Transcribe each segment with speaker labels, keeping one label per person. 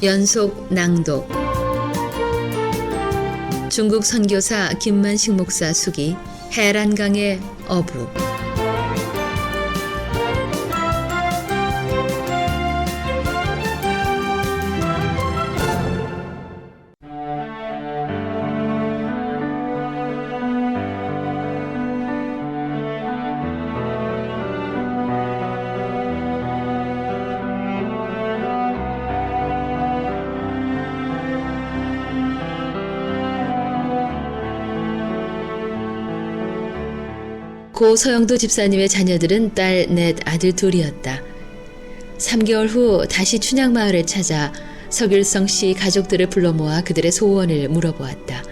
Speaker 1: 연속 낭독. 중국 선교사 김만식 목사 수기 해란강의 어부. 고 서영도 집사님의 자녀들은 딸 넷, 아들 둘이었다. 3개월 후 다시 춘향마을을 찾아 서길성 씨 가족들을 불러 모아 그들의 소원을 물어보았다.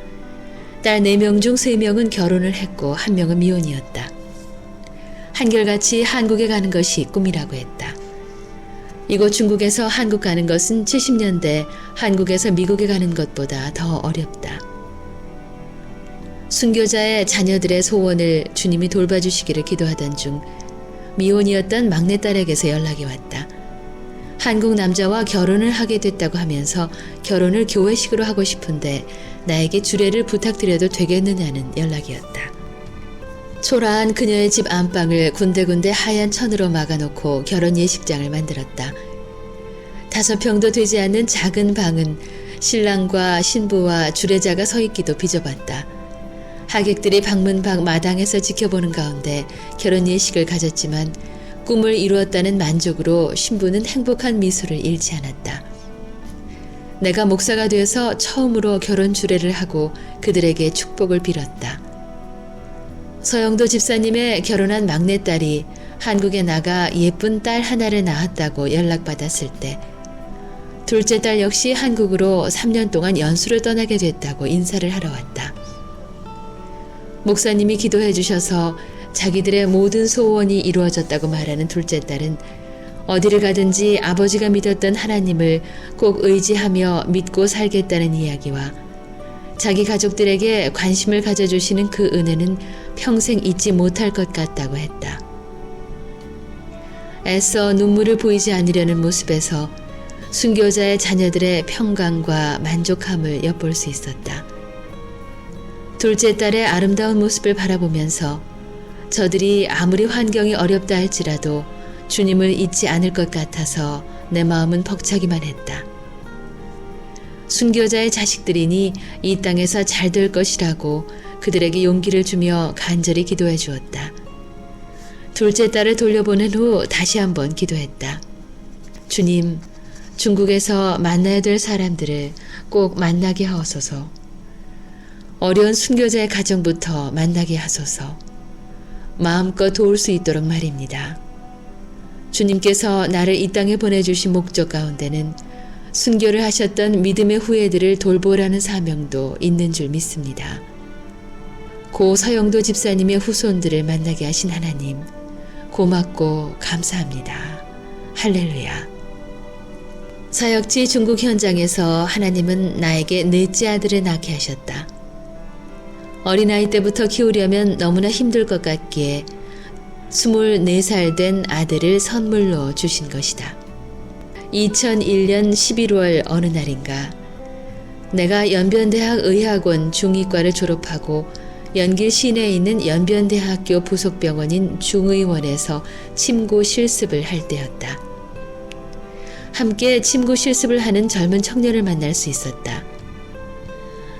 Speaker 1: 딸 4명 중 3명은 결혼을 했고 1명은 미혼이었다. 한결같이 한국에 가는 것이 꿈이라고 했다. 이곳 중국에서 한국 가는 것은 70년대 한국에서 미국에 가는 것보다 더 어렵다. 순교자의 자녀들의 소원을 주님이 돌봐주시기를 기도하던 중 미혼이었던 막내딸에게서 연락이 왔다. 한국 남자와 결혼을 하게 됐다고 하면서 결혼을 교회식으로 하고 싶은데 나에게 주례를 부탁드려도 되겠느냐는 연락이었다. 초라한 그녀의 집 안방을 군데군데 하얀 천으로 막아놓고 결혼 예식장을 만들었다. 5평도 되지 않는 작은 방은 신랑과 신부와 주례자가 서 있기도 비좁았다. 하객들이 방문 밖 마당에서 지켜보는 가운데 결혼 예식을 가졌지만 꿈을 이루었다는 만족으로 신부는 행복한 미소를 잃지 않았다. 내가 목사가 되어서 처음으로 결혼 주례를 하고 그들에게 축복을 빌었다. 서영도 집사님의 결혼한 막내딸이 한국에 나가 예쁜 딸 하나를 낳았다고 연락받았을 때 둘째 딸 역시 한국으로 3년 동안 연수를 떠나게 됐다고 인사를 하러 왔다. 목사님이 기도해 주셔서 자기들의 모든 소원이 이루어졌다고 말하는 둘째 딸은 어디를 가든지 아버지가 믿었던 하나님을 꼭 의지하며 믿고 살겠다는 이야기와 자기 가족들에게 관심을 가져주시는 그 은혜는 평생 잊지 못할 것 같다고 했다. 애써 눈물을 보이지 않으려는 모습에서 순교자의 자녀들의 평강과 만족함을 엿볼 수 있었다. 둘째 딸의 아름다운 모습을 바라보면서 저들이 아무리 환경이 어렵다 할지라도 주님을 잊지 않을 것 같아서 내 마음은 벅차기만 했다. 순교자의 자식들이니 이 땅에서 잘 될 것이라고 그들에게 용기를 주며 간절히 기도해 주었다. 둘째 딸을 돌려보낸 후 다시 한번 기도했다. 주님, 중국에서 만나야 될 사람들을 꼭 만나게 하옵소서. 어려운 순교자의 가정부터 만나게 하소서. 마음껏 도울 수 있도록 말입니다. 주님께서 나를 이 땅에 보내주신 목적 가운데는 순교를 하셨던 믿음의 후예들을 돌보라는 사명도 있는 줄 믿습니다. 고 서영도 집사님의 후손들을 만나게 하신 하나님, 고맙고 감사합니다. 할렐루야. 사역지 중국 현장에서 하나님은 나에게 넷째 아들을 낳게 하셨다. 어린아이 때부터 키우려면 너무나 힘들 것 같기에 24살 된 아들을 선물로 주신 것이다. 2001년 11월 어느 날인가 내가 연변대학 의학원 중의과를 졸업하고 연길 시내에 있는 연변대학교 부속병원인 중의원에서 침구 실습을 할 때였다. 함께 침구 실습을 하는 젊은 청년을 만날 수 있었다.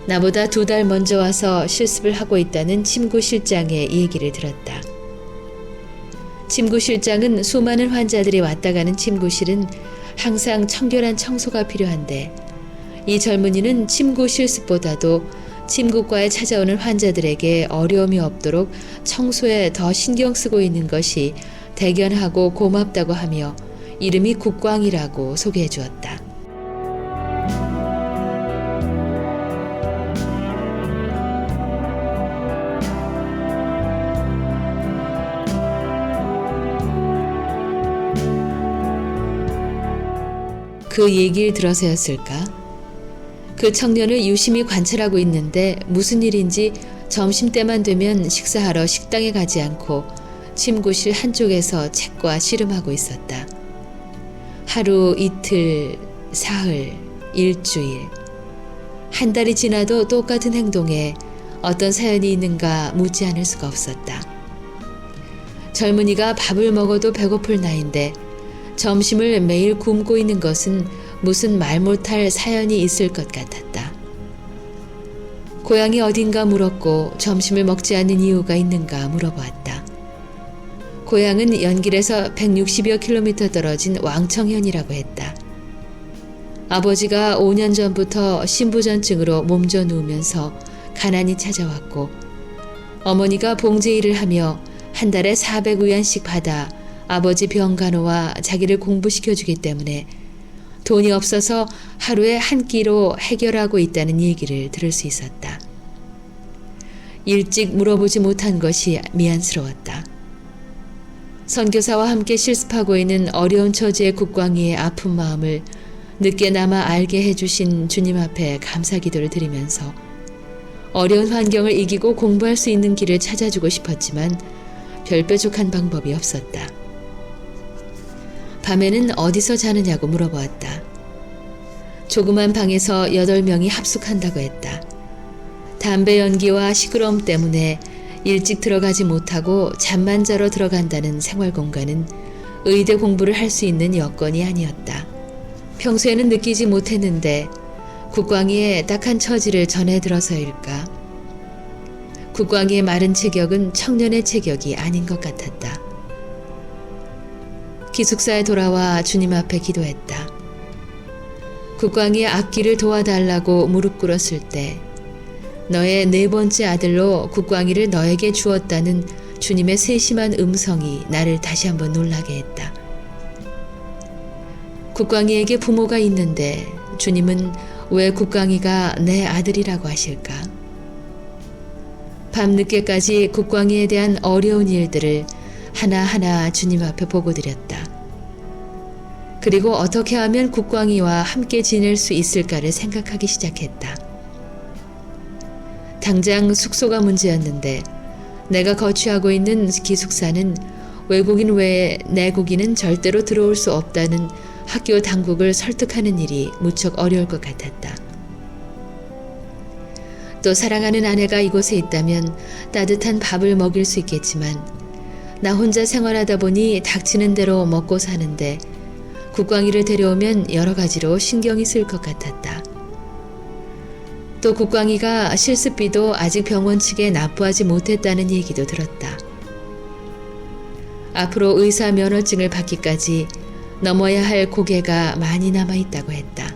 Speaker 1: 나보다 2달 먼저 와서 실습을 하고 있다는 침구 실장의 얘기를 들었다. 침구 실장은 수많은 환자들이 왔다 가는 침구실은 항상 청결한 청소가 필요한데 이 젊은이는 침구 실습보다도 침구과에 찾아오는 환자들에게 어려움이 없도록 청소에 더 신경 쓰고 있는 것이 대견하고 고맙다고 하며 이름이 국광이라고 소개해 주었다. 그 얘기를 들어서였을까? 그 청년을 유심히 관찰하고 있는데 무슨 일인지 점심때만 되면 식사하러 식당에 가지 않고 침구실 한쪽에서 책과 씨름하고 있었다. 하루, 이틀, 사흘, 일주일. 한 달이 지나도 똑같은 행동에 어떤 사연이 있는가 묻지 않을 수가 없었다. 젊은이가 밥을 먹어도 배고플 나이인데 점심을 매일 굶고 있는 것은 무슨 말 못할 사연이 있을 것 같았다. 고향이 어딘가 물었고 점심을 먹지 않는 이유가 있는가 물어보았다. 고향은 연길에서 160여 킬로미터 떨어진 왕청현이라고 했다. 아버지가 5년 전부터 신부전증으로 몸져 누우면서 가난이 찾아왔고 어머니가 봉제 일을 하며 한 달에 400위안씩 받아 아버지 병간호와 자기를 공부시켜주기 때문에 돈이 없어서 하루에 한 끼로 해결하고 있다는 얘기를 들을 수 있었다. 일찍 물어보지 못한 것이 미안스러웠다. 선교사와 함께 실습하고 있는 어려운 처지의 국광이의 아픈 마음을 늦게나마 알게 해주신 주님 앞에 감사기도를 드리면서 어려운 환경을 이기고 공부할 수 있는 길을 찾아주고 싶었지만 별 뾰족한 방법이 없었다. 밤에는 어디서 자느냐고 물어보았다. 조그만 방에서 8명이 합숙한다고 했다. 담배 연기와 시끄러움 때문에 일찍 들어가지 못하고 잠만 자러 들어간다는 생활공간은 의대 공부를 할 수 있는 여건이 아니었다. 평소에는 느끼지 못했는데 국광이의 딱한 처지를 전해 들어서일까. 국광이의 마른 체격은 청년의 체격이 아닌 것 같았다. 기숙사에 돌아와 주님 앞에 기도했다. 국광이의 악기를 도와달라고 무릎 꿇었을 때 너의 4번째 아들로 국광이를 너에게 주었다는 주님의 세심한 음성이 나를 다시 한번 놀라게 했다. 국광이에게 부모가 있는데 주님은 왜 국광이가 내 아들이라고 하실까? 밤늦게까지 국광이에 대한 어려운 일들을 하나하나 주님 앞에 보고 드렸다. 그리고 어떻게 하면 국광이와 함께 지낼 수 있을까를 생각하기 시작했다. 당장 숙소가 문제였는데 내가 거주하고 있는 기숙사는 외국인 외에 내국인은 절대로 들어올 수 없다는 학교 당국을 설득하는 일이 무척 어려울 것 같았다. 또 사랑하는 아내가 이곳에 있다면 따뜻한 밥을 먹일 수 있겠지만 나 혼자 생활하다 보니 닥치는 대로 먹고 사는데 국광이를 데려오면 여러 가지로 신경이 쓰일 것 같았다. 또 국광이가 실습비도 아직 병원 측에 납부하지 못했다는 얘기도 들었다. 앞으로 의사 면허증을 받기까지 넘어야 할 고개가 많이 남아있다고 했다.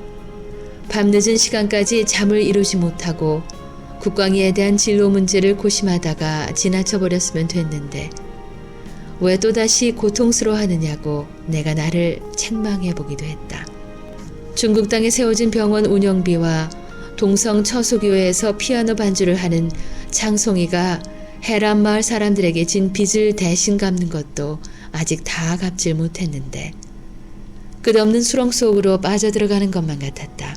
Speaker 1: 밤늦은 시간까지 잠을 이루지 못하고 국광이에 대한 진로 문제를 고심하다가 지나쳐버렸으면 됐는데 왜 또다시 고통스러워하느냐고 내가 나를 책망해보기도 했다. 중국 땅에 세워진 병원 운영비와 동성 처소교회에서 피아노 반주를 하는 장송이가 해람 마을 사람들에게 진 빚을 대신 갚는 것도 아직 다 갚질 못했는데 끝없는 수렁 속으로 빠져들어가는 것만 같았다.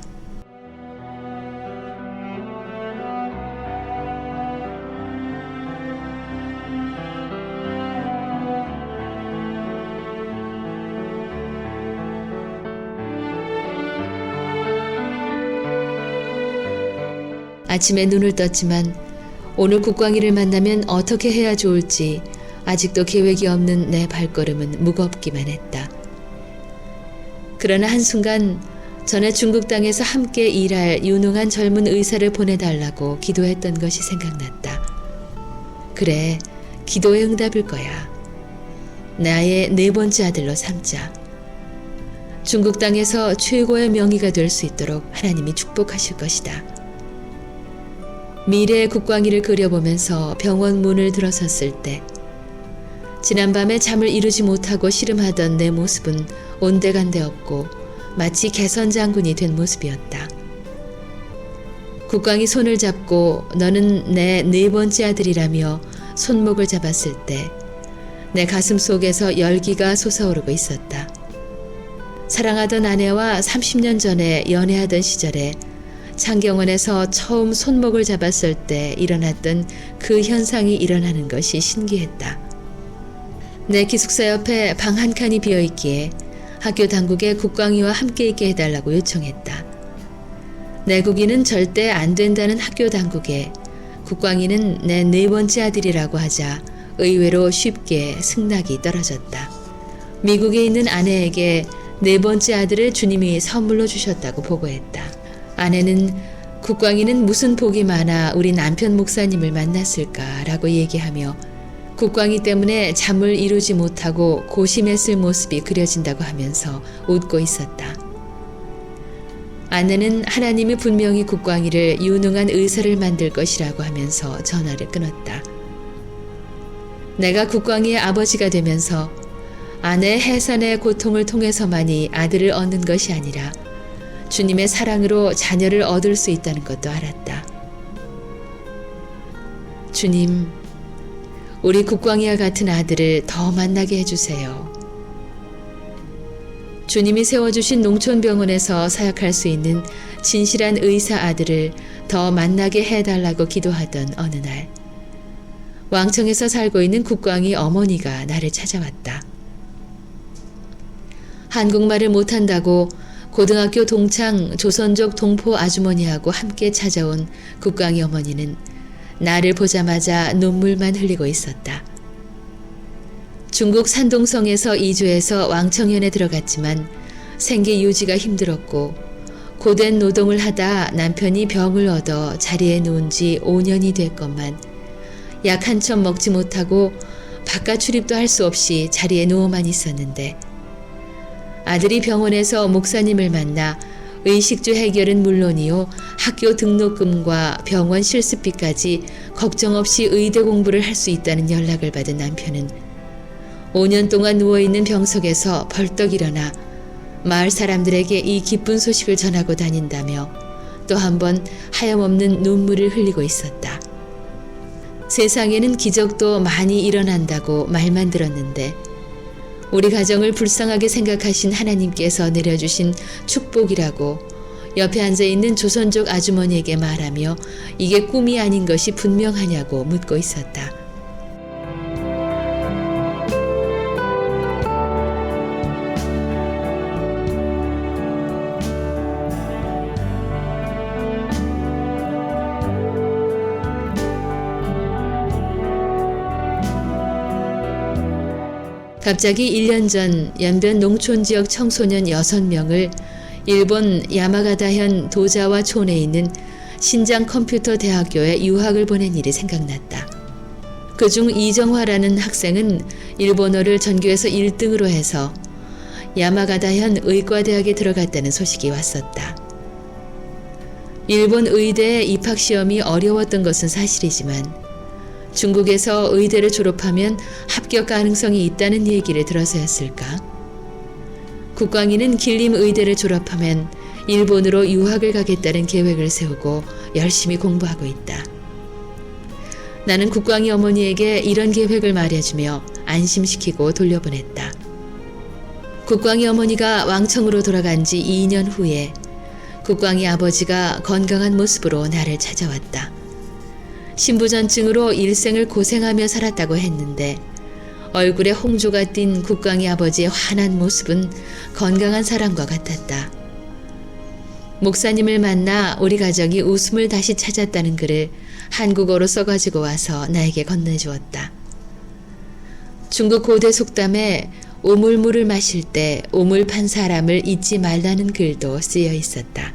Speaker 1: 아침에 눈을 떴지만 오늘 국광이를 만나면 어떻게 해야 좋을지 아직도 계획이 없는 내 발걸음은 무겁기만 했다. 그러나 한순간 전에 중국 땅에서 함께 일할 유능한 젊은 의사를 보내달라고 기도했던 것이 생각났다. 그래, 기도의 응답일 거야. 나의 4번째 아들로 삼자. 중국 땅에서 최고의 명의가 될 수 있도록 하나님이 축복하실 것이다. 미래의 국광이를 그려보면서 병원 문을 들어섰을 때 지난밤에 잠을 이루지 못하고 씨름하던 내 모습은 온데간데 없고 마치 개선장군이 된 모습이었다. 국광이 손을 잡고 너는 내 4번째 아들이라며 손목을 잡았을 때 내 가슴 속에서 열기가 솟아오르고 있었다. 사랑하던 아내와 30년 전에 연애하던 시절에 창경원에서 처음 손목을 잡았을 때 일어났던 그 현상이 일어나는 것이 신기했다. 내 기숙사 옆에 방 한 칸이 비어있기에 학교 당국에 국광이와 함께 있게 해달라고 요청했다. 내국인은 절대 안 된다는 학교 당국에 국광이는 내 네 번째 아들이라고 하자 의외로 쉽게 승낙이 떨어졌다. 미국에 있는 아내에게 네 번째 아들을 주님이 선물로 주셨다고 보고했다. 아내는 국광이는 무슨 복이 많아 우리 남편 목사님을 만났을까라고 얘기하며 국광이 때문에 잠을 이루지 못하고 고심했을 모습이 그려진다고 하면서 웃고 있었다. 아내는 하나님이 분명히 국광이를 유능한 의사를 만들 것이라고 하면서 전화를 끊었다. 내가 국광이의 아버지가 되면서 아내의 해산의 고통을 통해서만이 아들을 얻는 것이 아니라 주님의 사랑으로 자녀를 얻을 수 있다는 것도 알았다. 주님, 우리 국광이와 같은 아들을 더 만나게 해주세요. 주님이 세워주신 농촌병원에서 사역할 수 있는 진실한 의사 아들을 더 만나게 해달라고 기도하던 어느 날, 왕청에서 살고 있는 국광이 어머니가 나를 찾아왔다. 한국말을 못한다고 고등학교 동창 조선족 동포 아주머니하고 함께 찾아온 국광이 어머니는 나를 보자마자 눈물만 흘리고 있었다. 중국 산동성에서 이주해서 왕청현에 들어갔지만 생계 유지가 힘들었고 고된 노동을 하다 남편이 병을 얻어 자리에 누운 지 5년이 됐건만 약 한 점 먹지 못하고 바깥 출입도 할 수 없이 자리에 누워만 있었는데 아들이 병원에서 목사님을 만나 의식주 해결은 물론이요 학교 등록금과 병원 실습비까지 걱정 없이 의대 공부를 할 수 있다는 연락을 받은 남편은 5년 동안 누워있는 병석에서 벌떡 일어나 마을 사람들에게 이 기쁜 소식을 전하고 다닌다며 또 한 번 하염없는 눈물을 흘리고 있었다. 세상에는 기적도 많이 일어난다고 말만 들었는데 우리 가정을 불쌍하게 생각하신 하나님께서 내려주신 축복이라고 옆에 앉아있는 조선족 아주머니에게 말하며 이게 꿈이 아닌 것이 분명하냐고 묻고 있었다. 갑자기 1년 전 연변 농촌지역 청소년 6명을 일본 야마가다현 도자와 촌에 있는 신장 컴퓨터 대학교에 유학을 보낸 일이 생각났다. 그중 이정화라는 학생은 일본어를 전교에서 1등으로 해서 야마가다현 의과대학에 들어갔다는 소식이 왔었다. 일본 의대의 입학시험이 어려웠던 것은 사실이지만 중국에서 의대를 졸업하면 합격 가능성이 있다는 얘기를 들어서였을까? 국광이는 길림의대를 졸업하면 일본으로 유학을 가겠다는 계획을 세우고 열심히 공부하고 있다. 나는 국광이 어머니에게 이런 계획을 말해주며 안심시키고 돌려보냈다. 국광이 어머니가 왕청으로 돌아간 지 2년 후에 국광이 아버지가 건강한 모습으로 나를 찾아왔다. 신부전증으로 일생을 고생하며 살았다고 했는데 얼굴에 홍조가 띈 국광이 아버지의 환한 모습은 건강한 사람과 같았다. 목사님을 만나 우리 가정이 웃음을 다시 찾았다는 글을 한국어로 써가지고 와서 나에게 건네주었다. 중국 고대 속담에 오물물을 마실 때 오물 판 사람을 잊지 말라는 글도 쓰여 있었다.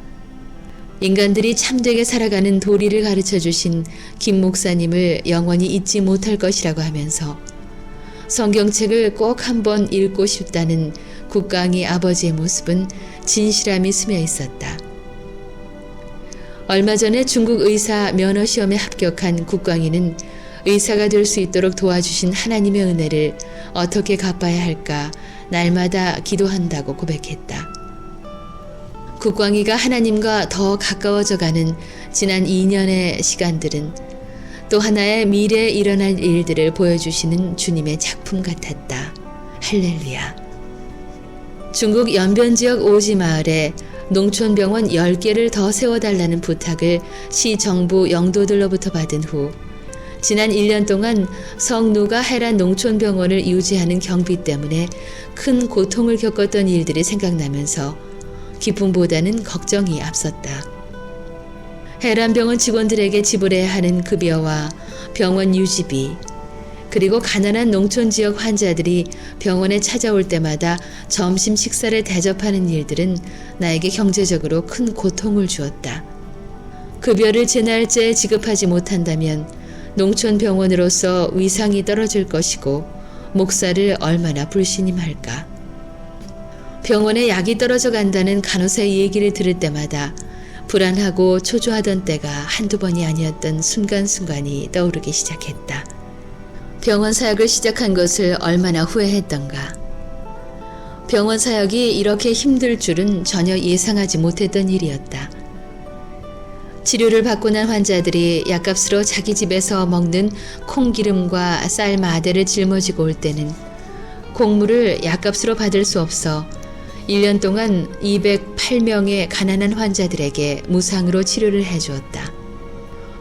Speaker 1: 인간들이 참되게 살아가는 도리를 가르쳐 주신 김 목사님을 영원히 잊지 못할 것이라고 하면서 성경책을 꼭 한번 읽고 싶다는 국광이 아버지의 모습은 진실함이 스며 있었다. 얼마 전에 중국 의사 면허시험에 합격한 국광이는 의사가 될 수 있도록 도와주신 하나님의 은혜를 어떻게 갚아야 할까 날마다 기도한다고 고백했다. 국광이가 하나님과 더 가까워져가는 지난 2년의 시간들은 또 하나의 미래에 일어날 일들을 보여주시는 주님의 작품 같았다. 할렐루야. 중국 연변지역 오지마을에 농촌병원 10개를 더 세워달라는 부탁을 시정부 영도들로부터 받은 후 지난 1년 동안 성노가 해란 농촌병원을 유지하는 경비 때문에 큰 고통을 겪었던 일들이 생각나면서 기쁨보다는 걱정이 앞섰다. 해란병원 직원들에게 지불해야 하는 급여와 병원 유지비, 그리고 가난한 농촌 지역 환자들이 병원에 찾아올 때마다 점심 식사를 대접하는 일들은 나에게 경제적으로 큰 고통을 주었다. 급여를 제 날짜에 지급하지 못한다면 농촌 병원으로서 위상이 떨어질 것이고 목사를 얼마나 불신임할까. 병원에 약이 떨어져 간다는 간호사의 얘기를 들을 때마다 불안하고 초조하던 때가 한두 번이 아니었던 순간순간이 떠오르기 시작했다. 병원 사역을 시작한 것을 얼마나 후회했던가. 병원 사역이 이렇게 힘들 줄은 전혀 예상하지 못했던 일이었다. 치료를 받고 난 환자들이 약값으로 자기 집에서 먹는 콩기름과 쌀 마대를 짊어지고 올 때는 곡물을 약값으로 받을 수 없어 1년 동안 208명의 가난한 환자들에게 무상으로 치료를 해주었다.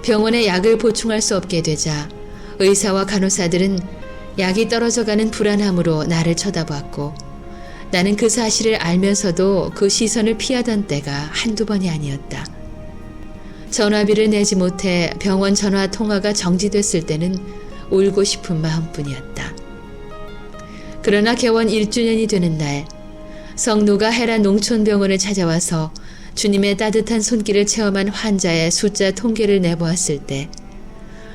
Speaker 1: 병원에 약을 보충할 수 없게 되자 의사와 간호사들은 약이 떨어져가는 불안함으로 나를 쳐다보았고 나는 그 사실을 알면서도 그 시선을 피하던 때가 한두 번이 아니었다. 전화비를 내지 못해 병원 전화 통화가 정지됐을 때는 울고 싶은 마음뿐이었다. 그러나 개원 1주년이 되는 날 성노가 헤란 농촌병원을 찾아와서 주님의 따뜻한 손길을 체험한 환자의 숫자 통계를 내보았을 때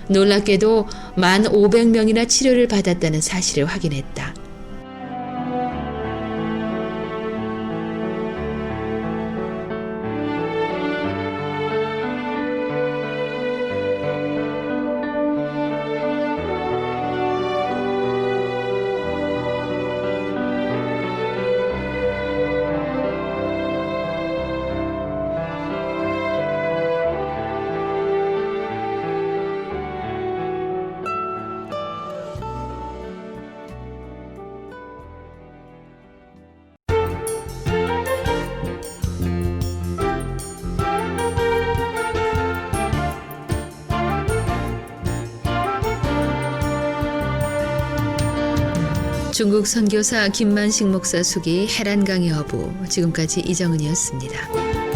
Speaker 1: 놀랍게도 1,500명이나 치료를 받았다는 사실을 확인했다. 중국 선교사 김만식 목사 수기 해란 강의 어부, 지금까지 이정은이었습니다.